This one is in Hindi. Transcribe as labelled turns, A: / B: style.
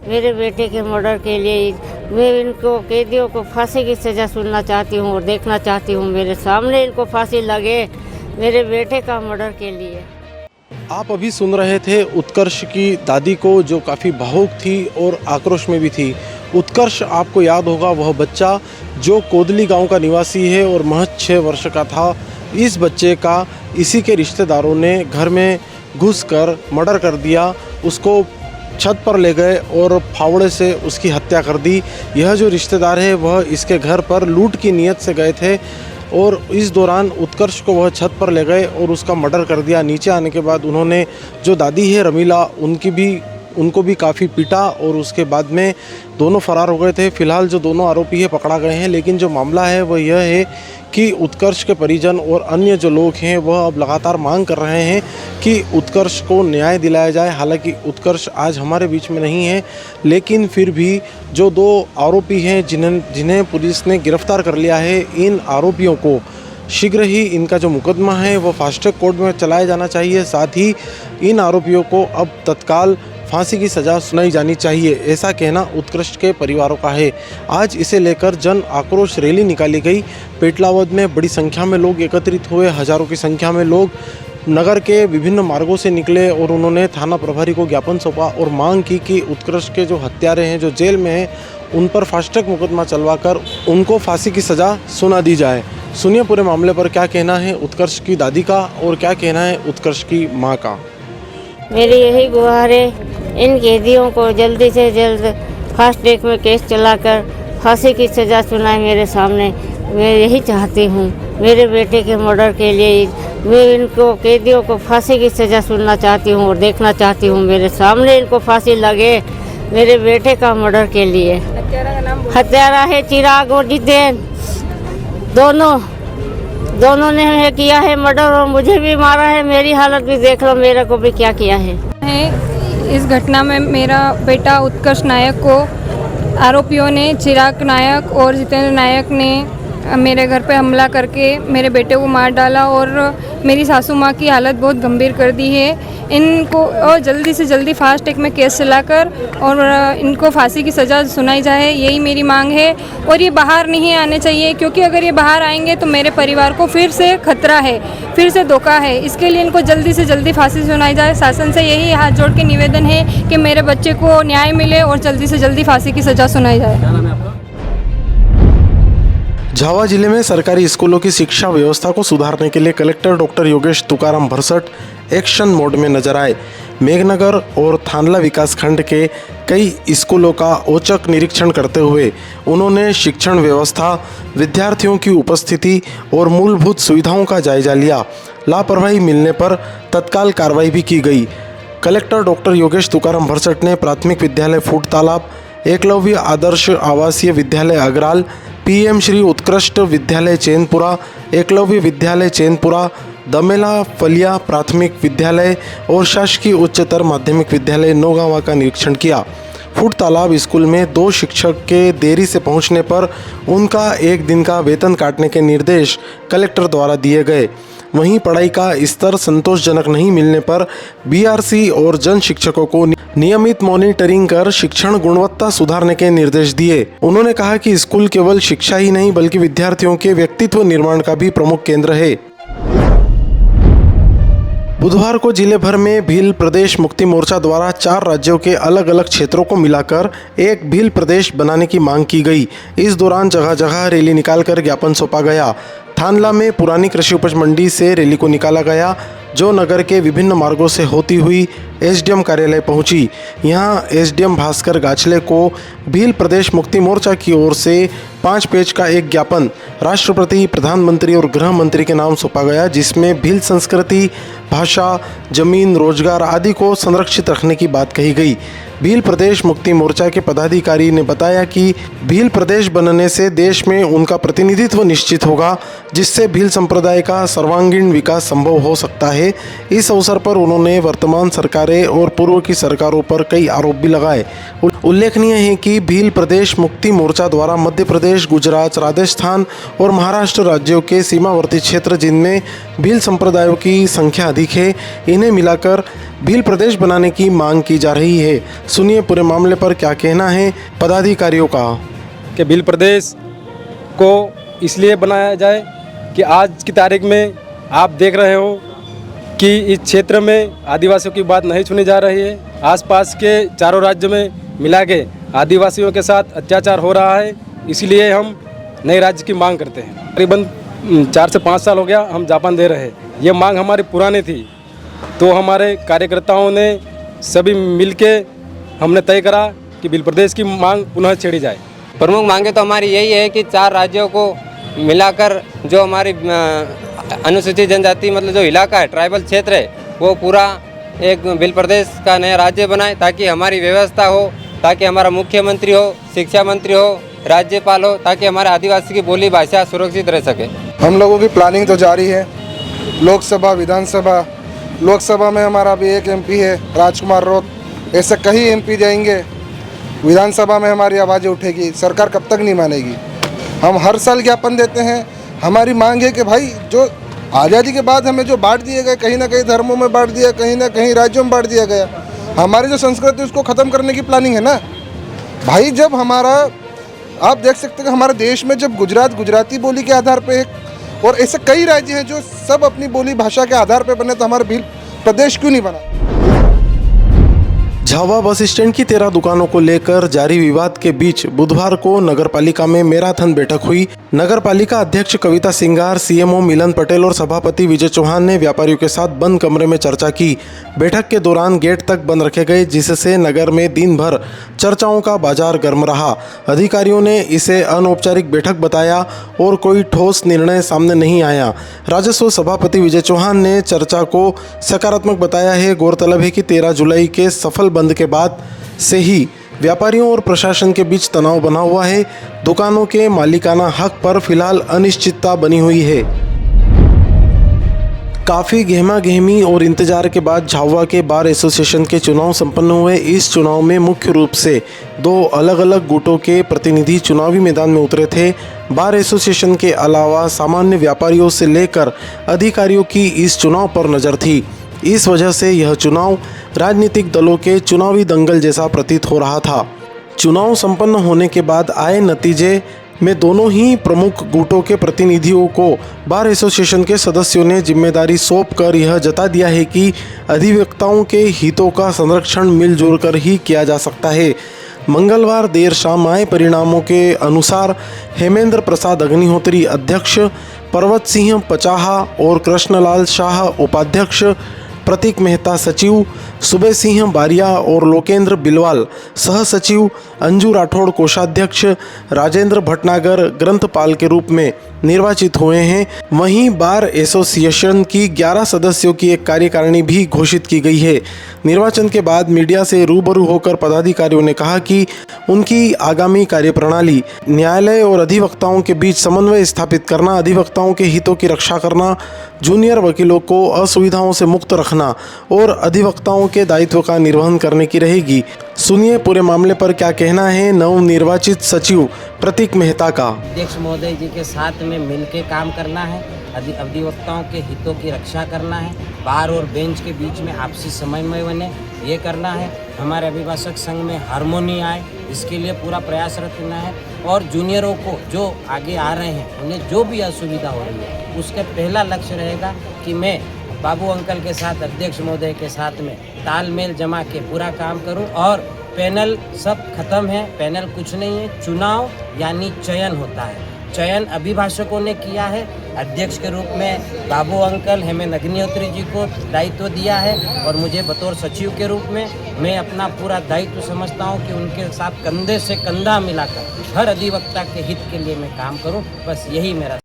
A: मेरे बेटे के मर्डर के लिए मैं इनको कैदियों को फांसी की सज़ा सुनना चाहती हूँ और देखना चाहती हूँ। मेरे सामने इनको फांसी लगे मेरे बेटे का मर्डर के लिए।
B: आप अभी सुन रहे थे उत्कर्ष की दादी को, जो काफ़ी भावुक थी और आक्रोश में भी थी। उत्कर्ष आपको याद होगा, वह बच्चा जो कोदली गांव का निवासी है और महज 6 वर्ष का था। इस बच्चे का इसी के रिश्तेदारों ने घर में घुसकर मर्डर कर दिया। उसको छत पर ले गए और फावड़े से उसकी हत्या कर दी। यह जो रिश्तेदार है वह इसके घर पर लूट की नीयत से गए थे और इस दौरान उत्कर्ष को वह छत पर ले गए और उसका मर्डर कर दिया। नीचे आने के बाद उन्होंने जो दादी है रमीला, उनको भी काफ़ी पीटा और उसके बाद में दोनों फरार हो गए थे। फिलहाल जो दोनों आरोपी है पकड़ा गए हैं, लेकिन जो मामला है वह यह है कि उत्कर्ष के परिजन और अन्य जो लोग हैं वह अब लगातार मांग कर रहे हैं कि उत्कर्ष को न्याय दिलाया जाए। हालांकि उत्कर्ष आज हमारे बीच में नहीं है, लेकिन फिर भी जो 2 आरोपी हैं जिन्हें पुलिस ने गिरफ्तार कर लिया है, इन आरोपियों को शीघ्र ही इनका जो मुकदमा है वो फास्ट ट्रैक कोर्ट में चलाया जाना चाहिए। साथ ही इन आरोपियों को अब तत्काल फांसी की सज़ा सुनाई जानी चाहिए, ऐसा कहना उत्कृष्ट के परिवारों का है। आज इसे लेकर जन आक्रोश रैली निकाली गई। पेटलावद में बड़ी संख्या में लोग एकत्रित हुए, हज़ारों की संख्या में लोग नगर के विभिन्न मार्गों से निकले और उन्होंने थाना प्रभारी को ज्ञापन सौंपा और मांग की कि उत्कृष्ट के जो हत्यारे हैं, जो जेल में हैं, उन पर फास्ट ट्रैक मुकदमा चलवाकर उनको फांसी की सज़ा सुना दी जाए। सुनिए पूरे मामले पर क्या कहना है उत्कर्ष की दादी का और क्या कहना है उत्कर्ष की माँ का।
A: मेरी यही गुहार है, इन कैदियों को जल्दी से जल्द फास्ट ट्रैक में केस चलाकर फांसी की सज़ा सुनाए मेरे सामने। मैं यही चाहती हूँ, मेरे बेटे के मर्डर के लिए मैं इनको कैदियों को फांसी की सज़ा सुनना चाहती हूँ और देखना चाहती हूँ। मेरे सामने इनको फांसी लगे मेरे बेटे का मर्डर के लिए। हत्यारा है चिराग और जितेन, दोनों ने किया है मर्डर और मुझे भी मारा है। मेरी हालत भी देख लो, मेरे को भी क्या किया है।
C: इस घटना में मेरा बेटा उत्कर्ष नायक को आरोपियों ने, चिराग नायक और जितेंद्र नायक ने मेरे घर पे हमला करके मेरे बेटे को मार डाला और मेरी सासू माँ की हालत बहुत गंभीर कर दी है। इनको और जल्दी से जल्दी फास्ट ट्रैक में केस चलाकर और इनको फांसी की सज़ा सुनाई जाए, यही मेरी मांग है। और ये बाहर नहीं आने चाहिए, क्योंकि अगर ये बाहर आएंगे तो मेरे परिवार को फिर से खतरा है, फिर से धोखा है। इसके लिए इनको जल्दी से जल्दी फांसी सुनाई जाए। शासन से यही हाथ जोड़ के निवेदन है कि मेरे बच्चे को न्याय मिले और जल्दी से जल्दी फांसी की सज़ा सुनाई जाए।
B: झावा जिले में सरकारी स्कूलों की शिक्षा व्यवस्था को सुधारने के लिए collector doctor Yogesh Tukaram Bharsat action mode में नजर आए। मेघनगर और थानला विकासखंड के कई स्कूलों का औचक निरीक्षण करते हुए उन्होंने शिक्षण व्यवस्था, विद्यार्थियों की उपस्थिति और मूलभूत सुविधाओं का जायजा लिया। लापरवाही मिलने पर तत्काल कार्रवाई भी की गई। कलेक्टर डॉक्टर योगेश तुकाराम भरसट ने प्राथमिक विद्यालय फूट तालाब, एकलव्य आदर्श आवासीय विद्यालय अगराल, पीएम श्री उत्कृष्ट विद्यालय चैनपुरा, एकलव्य विद्यालय चैनपुरा, दमेला फलिया प्राथमिक विद्यालय और शासकीय उच्चतर माध्यमिक विद्यालय नौगांवा का निरीक्षण किया। फूट तालाब स्कूल में 2 शिक्षक के देरी से पहुंचने पर उनका 1 दिन का वेतन काटने के निर्देश कलेक्टर द्वारा दिए गए। वहीं पढ़ाई का स्तर संतोषजनक नहीं मिलने पर बीआरसी और जन शिक्षकों को नियमित मॉनिटरिंग कर शिक्षण गुणवत्ता सुधारने के निर्देश दिए। उन्होंने कहा कि स्कूल केवल शिक्षा ही नहीं बल्कि विद्यार्थियों के व्यक्तित्व निर्माण का भी प्रमुख केंद्र है। बुधवार को जिले भर में भील प्रदेश मुक्ति मोर्चा द्वारा 4 राज्यों के अलग अलग क्षेत्रों को मिलाकर एक भील प्रदेश बनाने की मांग की गई। इस दौरान जगह जगह रैली निकालकर ज्ञापन सौंपा गया। थानला में पुरानी कृषि उपज मंडी से रैली को निकाला गया, जो नगर के विभिन्न मार्गों से होती हुई एसडीएम कार्यालय पहुंची। यहां एसडीएम भास्कर गाछले को भील प्रदेश मुक्ति मोर्चा की ओर से 5 पेज का एक ज्ञापन राष्ट्रपति, प्रधानमंत्री और गृह मंत्री के नाम सौंपा गया, जिसमें भील संस्कृति, भाषा, जमीन, रोजगार आदि को संरक्षित रखने की बात कही गई। भील प्रदेश मुक्ति मोर्चा के पदाधिकारी ने बताया कि भील प्रदेश बनने से देश में उनका प्रतिनिधित्व निश्चित होगा, जिससे भील संप्रदाय का सर्वांगीण विकास संभव हो सकता है। इस अवसर पर उन्होंने वर्तमान सरकार मारे और पूर्व की सरकारों पर कई आरोप भी लगाए। उल्लेखनीय है कि भील प्रदेश मुक्ति मोर्चा द्वारा मध्य प्रदेश, गुजरात, राजस्थान और महाराष्ट्र राज्यों के सीमावर्ती क्षेत्र जिनमें भील संप्रदायों की संख्या अधिक है, इन्हें मिलाकर भील प्रदेश बनाने की मांग की जा रही है। सुनिए पूरे मामले पर क्या कहना है पदाधिकारियों का।
D: कि भील प्रदेश को इसलिए बनाया जाए कि आज की तारीख में आप देख रहे हो कि इस क्षेत्र में आदिवासियों की बात नहीं सुनी जा रही है। आसपास के चारों राज्यों में मिला के आदिवासियों के साथ अत्याचार हो रहा है, इसलिए हम नए राज्य की मांग करते हैं। करीबन 4 से 5 साल हो गया हम जापान दे रहे हैं। ये मांग हमारी पुरानी थी, तो हमारे कार्यकर्ताओं ने सभी मिलके हमने तय करा कि भील प्रदेश की मांग पुनः छेड़ी जाए।
E: प्रमुख मांगे तो हमारी यही है कि 4 राज्यों को मिलाकर जो हमारी अनुसूचित जनजाति मतलब जो इलाका है, ट्राइबल क्षेत्र है, वो पूरा एक भील प्रदेश का नया राज्य बनाए, ताकि हमारी व्यवस्था हो, ताकि हमारा मुख्यमंत्री हो, शिक्षा मंत्री हो, राज्यपाल हो, ताकि हमारे आदिवासी की बोली भाषा सुरक्षित रह सके।
F: हम लोगों की प्लानिंग तो जारी है। लोकसभा, विधानसभा, लोकसभा में हमारा भी एक एमपी है राजकुमार रोत, ऐसे कई एमपी जाएंगे। विधानसभा में हमारी आवाज़ें उठेगी, सरकार कब तक नहीं मानेगी। हम हर साल ज्ञापन देते हैं। हमारी मांग है कि भाई जो आज़ादी के बाद हमें जो बांट दिए गए, कहीं ना कहीं धर्मों में बांट दिया, कहीं ना कहीं राज्यों में बांट दिया गया, हमारी जो संस्कृति उसको ख़त्म करने की प्लानिंग है ना भाई। जब हमारा आप देख सकते हैं कि हमारे देश में जब गुजरात गुजराती बोली के आधार पे और ऐसे कई राज्य हैं जो सब अपनी बोली भाषा के आधार पे बने, तो हमारा भील प्रदेश क्यों नहीं बना।
B: झाबुआ बस स्टैंड की 13 दुकानों को लेकर जारी विवाद के बीच बुधवार को नगरपालिका में मैराथन बैठक हुई। नगरपालिका अध्यक्ष कविता सिंगार, सीएमओ मिलन पटेल और सभापति विजय चौहान ने व्यापारियों के साथ बंद कमरे में चर्चा की। बैठक के दौरान गेट तक बंद रखे गए, जिससे नगर में दिन भर चर्चाओं का बाजार गर्म रहा। अधिकारियों ने इसे अनौपचारिक बैठक बताया और कोई ठोस निर्णय सामने नहीं आया। राजस्व सभापति विजय चौहान ने चर्चा को सकारात्मक बताया है। गौरतलब है कि 13 जुलाई के सफल बंद के बाद से ही व्यापारियों और प्रशासन के बीच तनाव बना हुआ है। दुकानों के मालिकाना हक पर फिलहाल अनिश्चितता बनी हुई है। काफ़ी गहमा गहमी और इंतजार के बाद झाबुआ के बार एसोसिएशन के चुनाव संपन्न हुए। इस चुनाव में मुख्य रूप से 2 अलग अलग गुटों के प्रतिनिधि चुनावी मैदान में उतरे थे। बार एसोसिएशन के अलावा सामान्य व्यापारियों से लेकर अधिकारियों की इस चुनाव पर नज़र थी। इस वजह से यह चुनाव राजनीतिक दलों के चुनावी दंगल जैसा प्रतीत हो रहा था। चुनाव संपन्न होने के बाद आए नतीजे में दोनों ही प्रमुख गुटों के प्रतिनिधियों को बार एसोसिएशन के सदस्यों ने जिम्मेदारी सौंपकर यह जता दिया है कि अधिवक्ताओं के हितों का संरक्षण मिलजुल कर ही किया जा सकता है। मंगलवार देर शाम आए परिणामों के अनुसार हेमेंद्र प्रसाद अग्निहोत्री अध्यक्ष, पर्वत सिंह पचाहा और कृष्णलाल शाह उपाध्यक्ष, प्रतीक मेहता सचिव, सुबह सिंह बारिया और लोकेंद्र बिलवाल सह सचिव, अंजू राठौड़ कोषाध्यक्ष, राजेंद्र भटनागर ग्रंथपाल के रूप में निर्वाचित हुए हैं। वहीं बार एसोसिएशन की 11 सदस्यों की एक कार्यकारिणी भी घोषित की गई है। निर्वाचन के बाद मीडिया से रूबरू होकर पदाधिकारियों ने कहा कि उनकी आगामी कार्यप्रणाली न्यायालय और अधिवक्ताओं के बीच समन्वय स्थापित करना, अधिवक्ताओं के हितों की रक्षा करना, जूनियर वकीलों को असुविधाओं से मुक्त रखना और अधिवक्ताओं के दायित्व का निर्वहन करने की रहेगी। सुनिए पूरे मामले पर क्या कहना है नवनिर्वाचित सचिव प्रतीक मेहता का।
G: अध्यक्ष महोदय जी के साथ में मिलकर काम करना है, अधिवक्ताओं के हितों की रक्षा करना है, बार और बेंच के बीच में आपसी समन्वय बने, ये करना है। हमारे अभिभाषक संघ में हारमोनी आए, इसके लिए पूरा प्रयासरत रहना है। और जूनियरों को जो आगे आ रहे हैं उन्हें जो भी असुविधा हो रही है, उसका पहला लक्ष्य रहेगा कि मैं बाबू अंकल के साथ, अध्यक्ष महोदय के साथ में तालमेल जमा के पूरा काम करूं। और पैनल सब खत्म है, पैनल कुछ नहीं है, चुनाव यानी चयन होता है। चयन अभिभाषकों ने किया है। अध्यक्ष के रूप में बाबू अंकल हेमेंद्र अग्निहोत्री जी को दायित्व दिया है और मुझे बतौर सचिव के रूप में मैं अपना पूरा दायित्व समझता हूं कि उनके साथ कंधे से कंधा मिलाकर हर अधिवक्ता के हित के लिए मैं काम करूं। बस यही मेरा